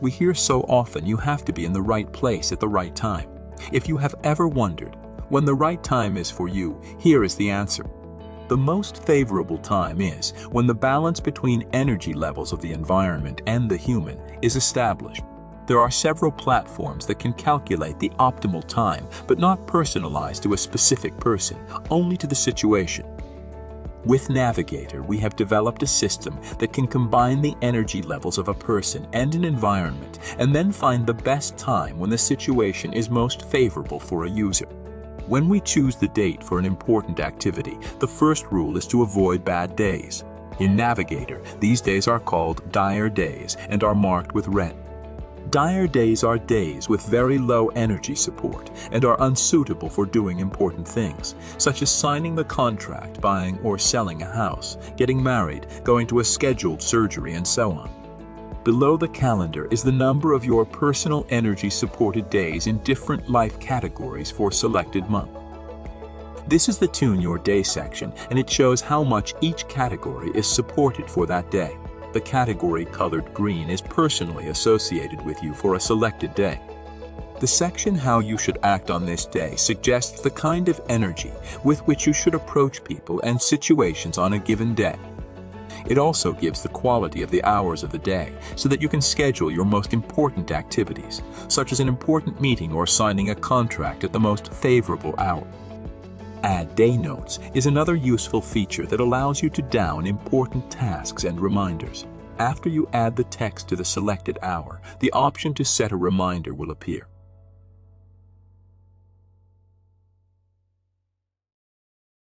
We hear so often you have to be in the right place at the right time. If you have ever wondered when the right time is for you, here is the answer. The most favorable time is when the balance between energy levels of the environment and the human is established. There are several platforms that can calculate the optimal time, but not personalized to a specific person, only to the situation. With Navigator, we have developed a system that can combine the energy levels of a person and an environment, and then find the best time when the situation is most favorable for a user. When we choose the date for an important activity, the first rule is to avoid bad days. In Navigator, these days are called dire days and are marked with red. Dire days are days with very low energy support and are unsuitable for doing important things, such as signing the contract, buying or selling a house, getting married, going to a scheduled surgery, and so on. Below the calendar is the number of your personal energy-supported days in different life categories for selected month. This is the Tune Your Day section, and it shows how much each category is supported for that day. The category colored green is personally associated with you for a selected day. The section How You Should Act on This Day suggests the kind of energy with which you should approach people and situations on a given day. It also gives the quality of the hours of the day so that you can schedule your most important activities, such as an important meeting or signing a contract at the most favorable hour. Add Day Notes is another useful feature that allows you to down important tasks and reminders. After you add the text to the selected hour, the option to set a reminder will appear.